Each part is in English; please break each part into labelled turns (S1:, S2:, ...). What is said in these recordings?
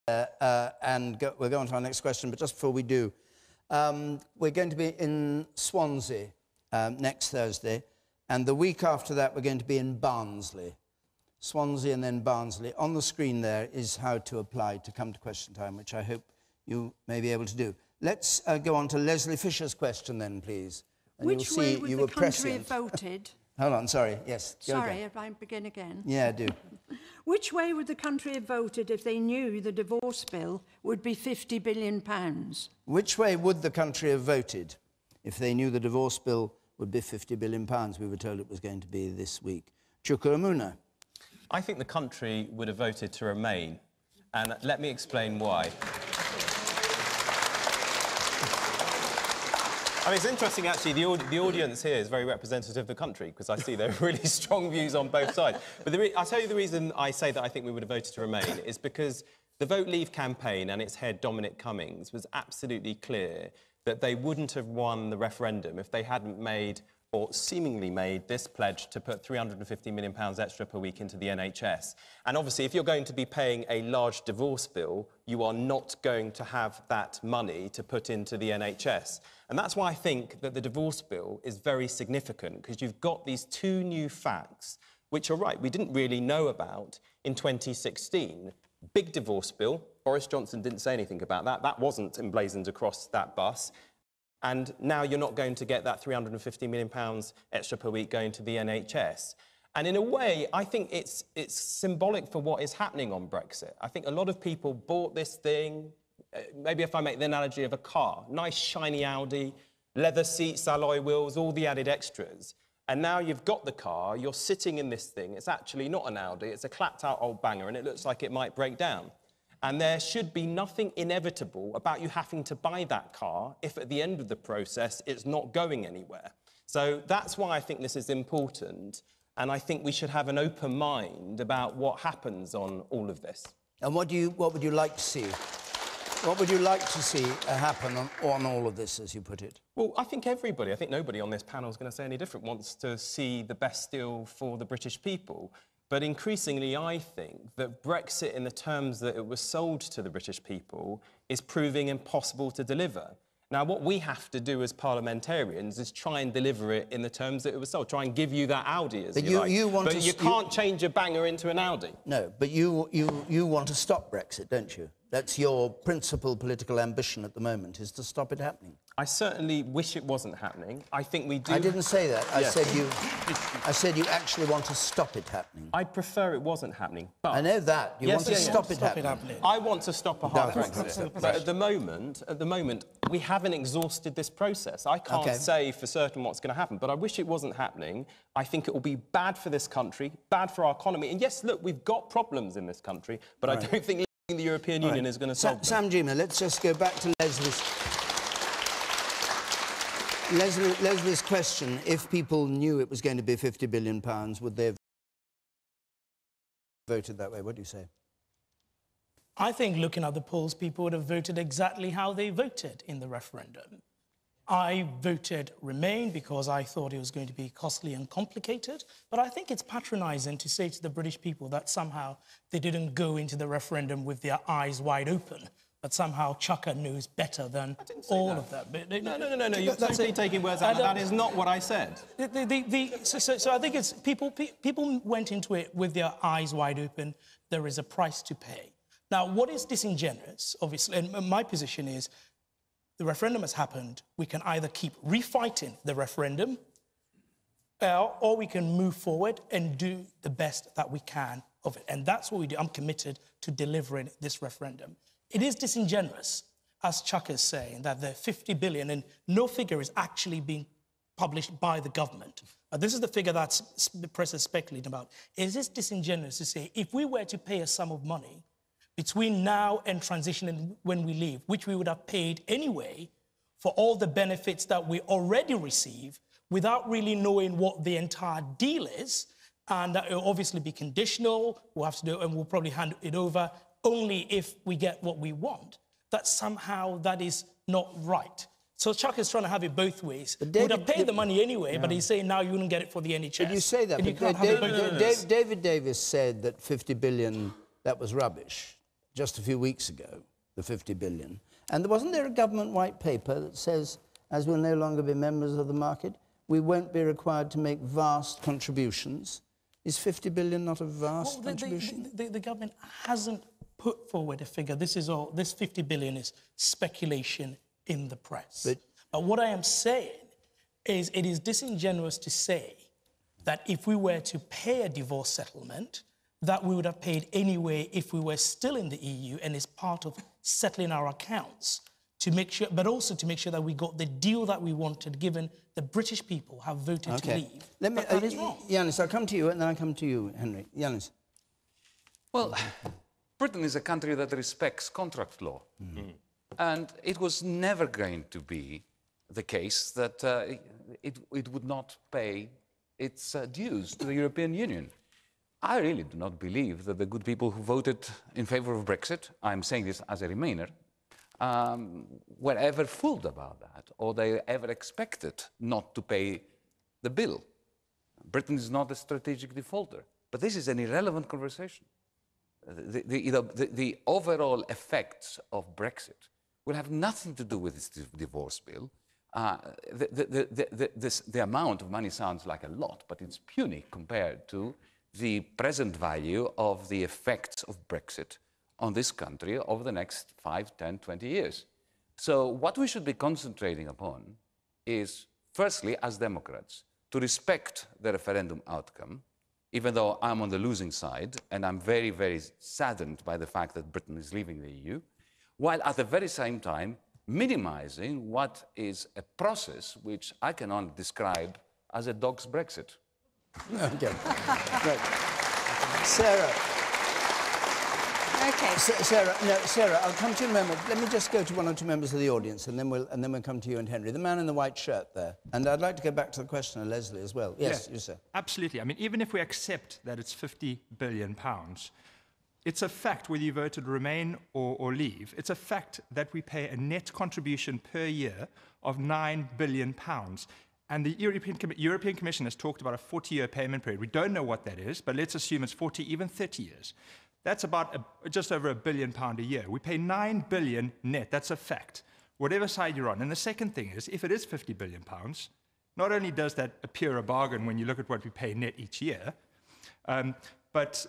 S1: we'll go on to our next question, but just before we do, we're going to be in Swansea next Thursday, and the week after that we're going to be in Barnsley. Swansea and then Barnsley. On the screen there is how to apply to come to Question Time, which I hope you may be able to do. Let's go on to Leslie Fisher's question then, please. And
S2: Which way would the country have voted?
S1: Hold on, sorry, yes.
S2: Sorry, if I begin again.
S1: Yeah, do.
S2: Which way would the country have voted if they knew the divorce bill would be £50 billion?
S1: Which way would the country have voted if they knew the divorce bill would be £50 billion? We were told it was going to be this week. Chukwuemeka.
S3: I think the country would have voted to remain, and let me explain why. I mean, it's interesting, actually, the audience here is very representative of the country, because I see there are really strong views on both sides. But I'll tell you the reason I say that I think we would have voted to remain is because the Vote Leave campaign and its head, Dominic Cummings, was absolutely clear that they wouldn't have won the referendum if they hadn't made, or seemingly made, this pledge to put £350 million extra per week into the NHS. And obviously, if you're going to be paying a large divorce bill, you are not going to have that money to put into the NHS. And that's why I think that the divorce bill is very significant, because you've got these two new facts, which are right, we didn't really know about in 2016. Big divorce bill. Boris Johnson didn't say anything about that. That wasn't emblazoned across that bus. And now you're not going to get that £350 million extra per week going to the NHS. And in a way, I think it's symbolic for what is happening on Brexit. I think a lot of people bought this thing, maybe if I make the analogy of a car, nice shiny Audi, leather seats, alloy wheels, all the added extras. And now you've got the car, you're sitting in this thing, it's actually not an Audi, it's a clapped-out old banger, and it looks like it might break down. And there should be nothing inevitable about you having to buy that car if at the end of the process it's not going anywhere. So that's why I think this is important, and I think we should have an open mind about what happens on all of this.
S1: And what would you like to see? What would you like to see happen on all of this, as you put it?
S3: Well, I think everybody, I think nobody on this panel is going to say any different, wants to see the best deal for the British people. But increasingly, I think that Brexit, in the terms that it was sold to the British people, is proving impossible to deliver. Now, what we have to do as parliamentarians is try and deliver it in the terms that it was sold. Try and give you that Audi, as you like. But you can't change a banger into an Audi.
S1: No, but you want to stop Brexit, don't you? That's your principal political ambition at the moment, is to stop it happening.
S3: I certainly wish it wasn't happening. I think we do...
S1: I didn't say that.
S3: Yes.
S1: I said you actually want to stop it happening.
S3: I'd prefer it wasn't happening, but...
S1: I know that. You want to stop it happening.
S3: I want to stop a hard Brexit. But at the moment, we haven't exhausted this process. I can't say for certain what's going to happen, but I wish it wasn't happening. I think it will be bad for this country, bad for our economy. And yes, look, we've got problems in this country, but I don't think the European Union is going to solve them.
S1: Sam Jima, let's just go back to Leslie's question. If people knew it was going to be £50 billion, would they have voted that way? What do you say?
S4: I think, looking at the polls, people would have voted exactly how they voted in the referendum. I voted Remain because I thought it was going to be costly and complicated, but I think it's patronising to say to the British people that somehow they didn't go into the referendum with their eyes wide open, that somehow Chaka knows better than all of that. But
S3: no, you're totally taking words out. That is not what I said.
S4: So I think it's people went into it with their eyes wide open. There is a price to pay. Now, what is disingenuous, obviously, and my position is, the referendum has happened. We can either keep refighting the referendum or we can move forward and do the best that we can of it. And that's what we do. I'm committed to delivering this referendum. It is disingenuous, as Chuck is saying, that the 50 billion, and no figure is actually being published by the government. This is the figure that the press is speculating about. It is disingenuous to say, if we were to pay a sum of money between now and transition and when we leave, which we would have paid anyway for all the benefits that we already receive without really knowing what the entire deal is, and that will obviously be conditional, we'll have to do, and we'll probably hand it over only if we get what we want, that somehow that is not right. So Chuck is trying to have it both ways. He would have paid the money anyway, but he's saying now you wouldn't get it for the NHS.
S1: But you say that, but David Davis said that 50 billion, that was rubbish. just a few weeks ago, the 50 billion. And wasn't there a government white paper that says, as we'll no longer be members of the market, we won't be required to make vast contributions? Is 50 billion not a vast contribution?
S4: The government hasn't put forward a figure. This 50 billion is speculation in the press. But what I am saying is it is disingenuous to say that if we were to pay a divorce settlement, that we would have paid anyway if we were still in the EU, and is part of settling our accounts to make sure, but also to make sure that we got the deal that we wanted, given the British people have voted to leave. But that is wrong.
S1: Yanis, I'll come to you and then I'll come to you, Henry. Yanis.
S5: Well, Britain is a country that respects contract law. And it was never going to be the case that it would not pay its dues to the European Union. I really do not believe that the good people who voted in favour of Brexit, I'm saying this as a Remainer, were ever fooled about that, or they ever expected not to pay the bill. Britain is not a strategic defaulter, but this is an irrelevant conversation. The overall effects of Brexit will have nothing to do with this divorce bill. The amount of money sounds like a lot, but it's puny compared to the present value of the effects of Brexit on this country over the next 5, 10, 20 years. So what we should be concentrating upon is, firstly, as Democrats, to respect the referendum outcome, even though I'm on the losing side, and I'm very, very saddened by the fact that Britain is leaving the EU, while at the very same time minimizing what is a process which I can only describe as a dog's Brexit.
S1: Okay. Right. Sarah.
S6: Okay.
S1: Sarah, I'll come to you in a moment. Let me just go to one or two members of the audience, and then we'll come to you and Henry. The man in the white shirt there. And I'd like to go back to the question of Leslie as well. Yes, you sir.
S7: Absolutely. I mean, even if we accept that it's £50 billion, it's a fact, whether you vote to remain or leave, it's a fact that we pay a net contribution per year of £9 billion. And the European Commission has talked about a 40-year payment period. We don't know what that is, but let's assume it's 40, even 30 years. That's about just over £1 billion a year. We pay £9 billion net. That's a fact, whatever side you're on. And the second thing is, if it is £50 billion, not only does that appear a bargain when you look at what we pay net each year, but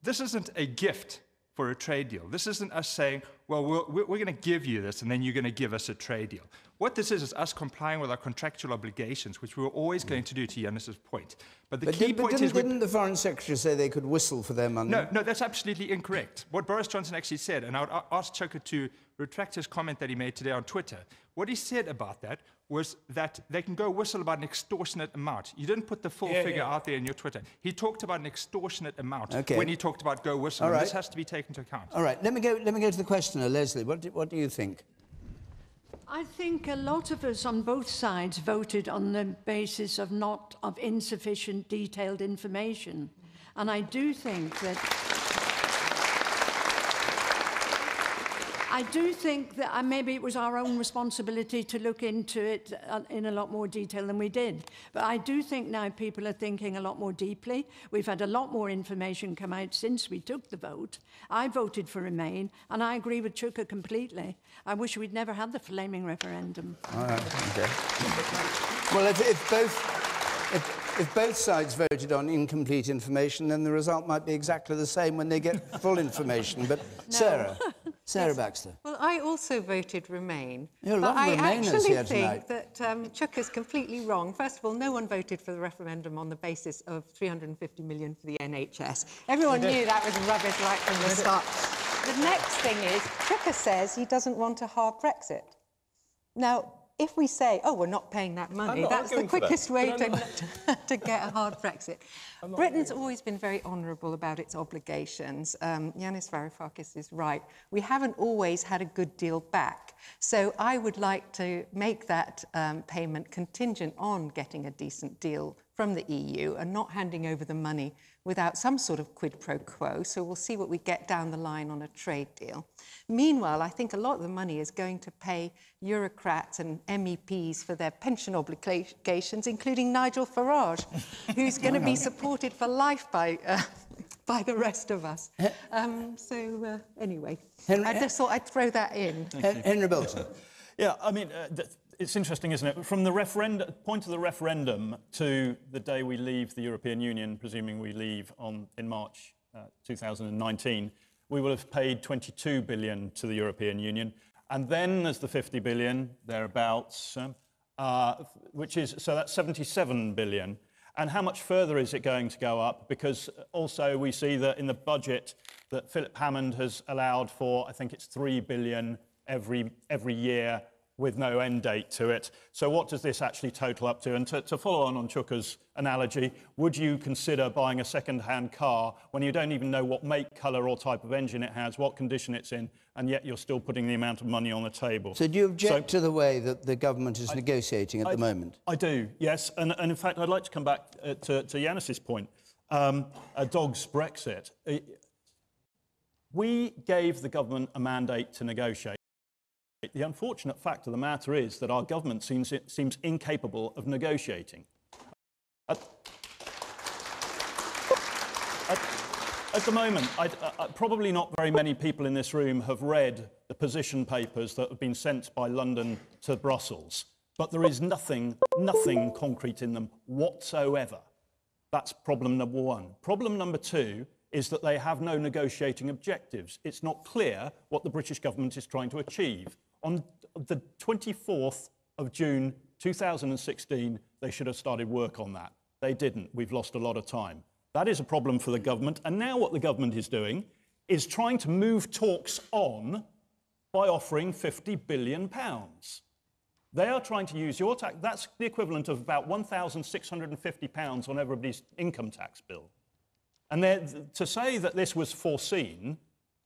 S7: this isn't a gift for a trade deal. This isn't us saying, well, we're going to give you this and then you're going to give us a trade deal. What this is us complying with our contractual obligations, which we were always going to do, to Yanis's point. But the key point is...
S1: Didn't the Foreign Secretary say they could whistle for their money?
S7: No, that's absolutely incorrect. What Boris Johnson actually said, and I would ask Chuka to retract his comment that he made today on Twitter, what he said about that was that they can go whistle about an extortionate amount. You didn't put the full figure out there in your Twitter. He talked about an extortionate amount when he talked about go whistle. Right. This has to be taken into account.
S1: All right, let me go to the questioner, Leslie. What do you think?
S2: I think a lot of us on both sides voted on the basis of insufficient detailed information. And I do think that maybe it was our own responsibility to look into it in a lot more detail than we did. But I do think now people are thinking a lot more deeply. We've had a lot more information come out since we took the vote. I voted for Remain, and I agree with Chuka completely. I wish we'd never had the flaming referendum.
S1: All right, okay. Well, if both sides voted on incomplete information, then the result might be exactly the same when they get full information. But no. Sarah Baxter.
S6: Well, I also voted Remain.
S1: You're a lot of Remainers here tonight.
S6: I actually think that Chuka's completely wrong. First of all, no one voted for the referendum on the basis of 350 million for the NHS. Everyone knew that was rubbish right from the start. The next thing is, Chuka says he doesn't want a hard Brexit. Now, if we say, oh, we're not paying that money, that's the quickest way to get a hard Brexit. Britain's always been very honourable about its obligations. Yanis Varoufakis is right. We haven't always had a good deal back. So I would like to make that payment contingent on getting a decent deal from the EU and not handing over the money without some sort of quid pro quo. So we'll see what we get down the line on a trade deal. Meanwhile, I think a lot of the money is going to pay bureaucrats and MEPs for their pension obligations, including Nigel Farage, who's going to be supported for life by by the rest of us. Anyway,
S1: Henry,
S6: I just thought I'd throw that in.
S1: Henry Bolton.
S8: Yeah, I mean, it's interesting, isn't it? From the point of the referendum to the day we leave the European Union, presuming we leave in March 2019, we will have paid 22 billion to the European Union. And then there's the 50 billion, thereabouts, which is, so that's 77 billion. And how much further is it going to go up? Because also we see that in the budget that Philip Hammond has allowed for, I think it's 3 billion every year with no end date to it. So what does this actually total up to? And to follow on Chuka's analogy, would you consider buying a second-hand car when you don't even know what make, colour or type of engine it has, what condition it's in, and yet you're still putting the amount of money on the table?
S1: So do you object to the way that the government is negotiating at the moment?
S8: I do, yes. And in fact, I'd like to come back to Yanis's point. A dog's Brexit. We gave the government a mandate to negotiate. The unfortunate fact of the matter is that our government seems incapable of negotiating. At the moment, probably not very many people in this room have read the position papers that have been sent by London to Brussels, but there is nothing concrete in them whatsoever. That's problem number one. Problem number two is that they have no negotiating objectives. It's not clear what the British government is trying to achieve. On the 24th of June 2016, they should have started work on that. They didn't. We've lost a lot of time. That is a problem for the government. And now what the government is doing is trying to move talks on by offering £50 billion. They are trying to use your tax. That's the equivalent of about £1,650 on everybody's income tax bill. And to say that this was foreseen,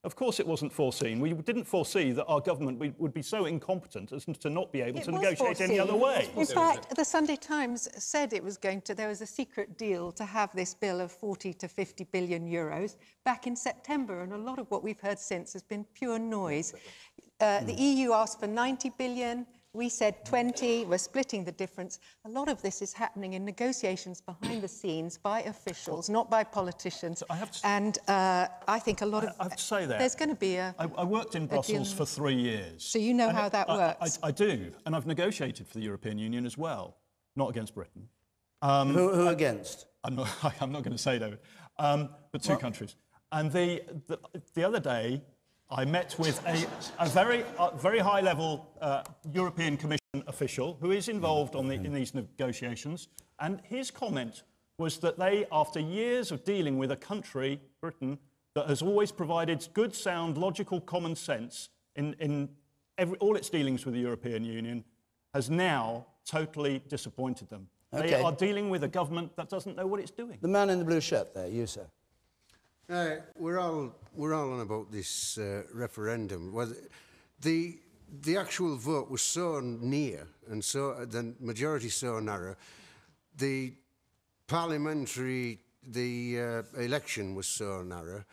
S8: of course it wasn't foreseen. We didn't foresee that our government would be so incompetent as to not be able to negotiate any other way.
S6: In fact, the Sunday Times said it was there was a secret deal to have this bill of 40 to 50 billion euros back in September, and a lot of what we've heard since has been pure noise. The EU asked for 90 billion. We said 20, we're splitting the difference. A lot of this is happening in negotiations behind the scenes by officials, not by politicians. I think a lot of...
S8: I have to say that.
S6: There's going to be
S8: I worked in Brussels for 3 years.
S6: So you know how that works?
S8: I do, and I've negotiated for the European Union as well, not against Britain.
S1: Who against?
S8: I'm not going to say, David, but two countries. And the other day, I met with a very high-level European Commission official who is involved in these negotiations, and his comment was that they, after years of dealing with a country, Britain, that has always provided good, sound, logical common sense in all its dealings with the European Union, has now totally disappointed them. Okay. They are dealing with a government that doesn't know what it's doing.
S1: The man in the blue shirt there, you, sir.
S9: We're all on about this referendum. Well, the actual vote was so near, and so the majority so narrow. The election was so narrow,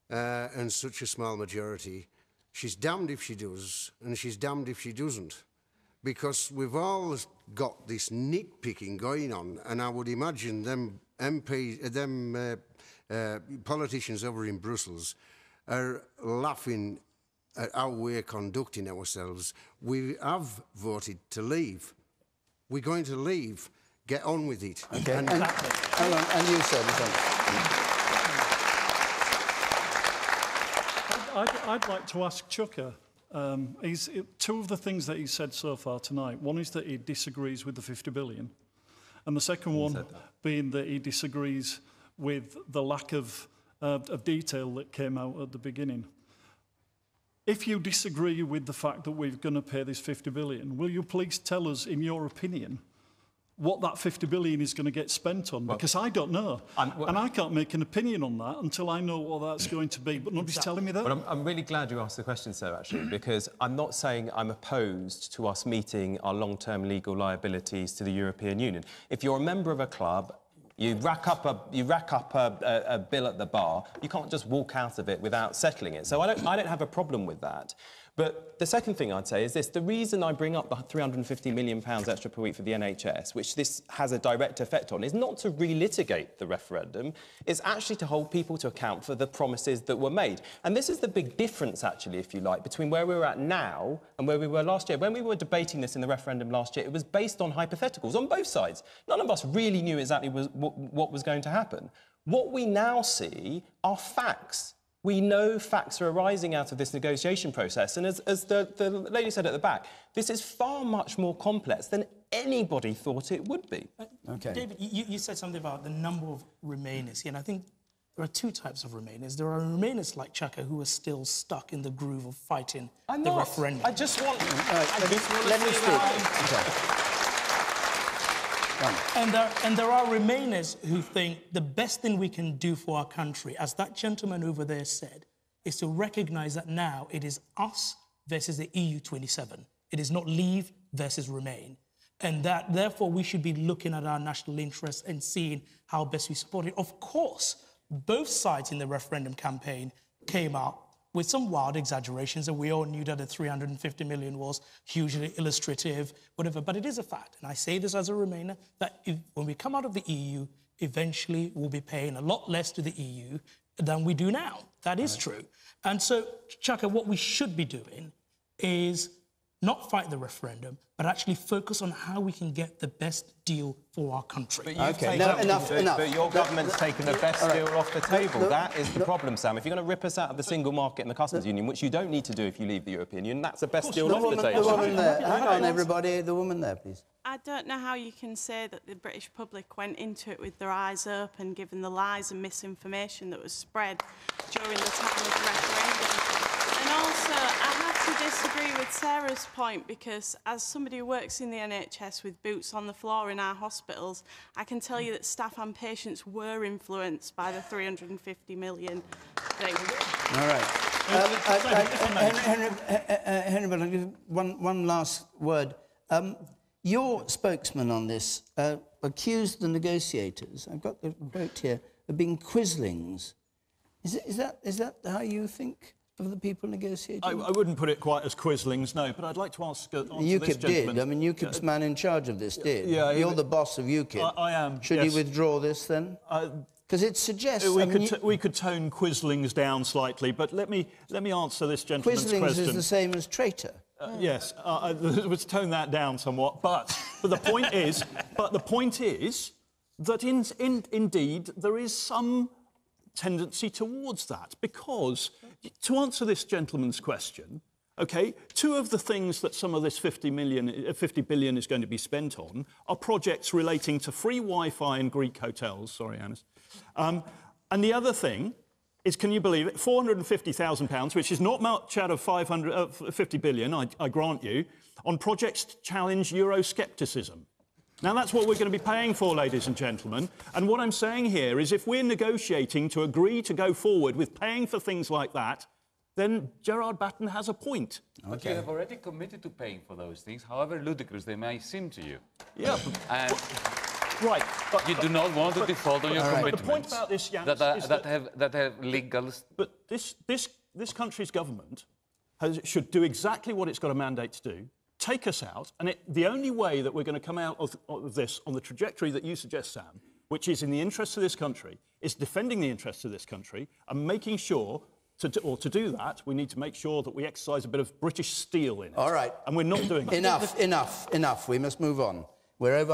S9: and such a small majority. She's damned if she does, and she's damned if she doesn't, because we've all got this nitpicking going on, and I would imagine them politicians over in Brussels are laughing at how we're conducting ourselves. We have voted to leave. We're going to leave. Get on with it.
S1: Okay. And you, sir.
S10: I'd like to ask Chuka. Two of the things that he said so far tonight. One is that he disagrees with the 50 billion. And the second one being that he disagrees with the lack of detail that came out at the beginning. If you disagree with the fact that we're going to pay this 50 billion, will you please tell us, in your opinion, what that 50 billion is going to get spent on? Because I don't know. And I can't make an opinion on that until I know what that's going to be. But nobody's telling me that.
S3: Well, I'm really glad you asked the question, sir, actually, because I'm not saying I'm opposed to us meeting our long-term legal liabilities to the European Union. If you're a member of a club, you rack up a bill at the bar, you can't just walk out of it without settling it. So I don't have a problem with that. But the second thing I'd say is this. The reason I bring up the £350 million extra per week for the NHS, which this has a direct effect on, is not to relitigate the referendum. It's actually to hold people to account for the promises that were made. And this is the big difference, actually, if you like, between where we're at now and where we were last year. When we were debating this in the referendum last year, it was based on hypotheticals on both sides. None of us really knew exactly what was going to happen. What we now see are facts. We know facts are arising out of this negotiation process. And as the lady said at the back, this is far much more complex than anybody thought it would be.
S1: Okay.
S4: David, you said something about the number of Remainers here, and I think there are two types of Remainers. There are Remainers like Chaka who are still stuck in the groove of fighting the referendum.
S3: I just want...
S1: Let me speak. Okay.
S4: And there are Remainers who think the best thing we can do for our country, as that gentleman over there said, is to recognise that now it is us versus the EU 27. It is not Leave versus Remain. And that, therefore, we should be looking at our national interests and seeing how best we support it. Of course, both sides in the referendum campaign came out with some wild exaggerations, and we all knew that the 350 million was hugely illustrative, whatever. But it is a fact, and I say this as a Remainer, that when we come out of the EU, eventually we'll be paying a lot less to the EU than we do now. That is true. And so, Chaka, what we should be doing is not fight the referendum, but actually focus on how we can get the best deal for our country.
S3: But
S1: enough.
S3: But your government's taken the best deal off the table. That is the problem, Sam. If you're going to rip us out of the single market and the customs union, which you don't need to do if you leave the European Union, that's the best deal off the table.
S1: The woman there. Hang on, everybody. The woman there, please.
S11: I don't know how you can say that the British public went into it with their eyes open, given the lies and misinformation that was spread during the time of the referendum. And also, I have to disagree with Sarah's point, because as somebody who works in the NHS with boots on the floor in our hospitals, I can tell you that staff and patients were influenced by the 350 million thing.
S1: All right. Henry, one last word. Your spokesman on this accused the negotiators, I've got the quote here, of being quislings. Is that how you think of the people negotiating?
S8: I wouldn't put it quite as quislings, no, but I'd like to ask
S1: UKIP did. I mean, UKIP's man in charge of this did.
S8: Yeah,
S1: You're the boss of UKIP.
S8: I am.
S1: Should he withdraw this then? Because it suggests...
S8: We could tone quislings down slightly, but let me answer this gentleman's question.
S1: Quislings is the same as traitor.
S8: Yes, let's tone that down somewhat. But the point is, that indeed there is some tendency towards that, because to answer this gentleman's question, okay, two of the things that some of this 50 billion is going to be spent on are projects relating to free Wi-Fi in Greek hotels. Sorry, Anis. And the other thing is, can you believe it, £450,000, which is not much out of 50 billion, I grant you, on projects to challenge Euroscepticism. Now, that's what we're going to be paying for, ladies and gentlemen. And what I'm saying here is, if we're negotiating to agree to go forward with paying for things like that, then Gerard Batten has a point.
S5: But you have already committed to paying for those things, however ludicrous they may seem to you.
S8: Yeah.
S5: And
S8: right.
S5: But you do not want to default on your commitments.
S8: The point about this, Yanis,
S5: that have legal...
S8: But this country's government should do exactly what it's got a mandate to do, take us out, and the only way that we're going to come out of this on the trajectory that you suggest, Sam, which is in the interests of this country, is defending the interests of this country and making sure, to do that, we need to make sure that we exercise a bit of British steel in it.
S1: All right.
S8: And we're not doing that.
S1: Enough. We must move on. We're over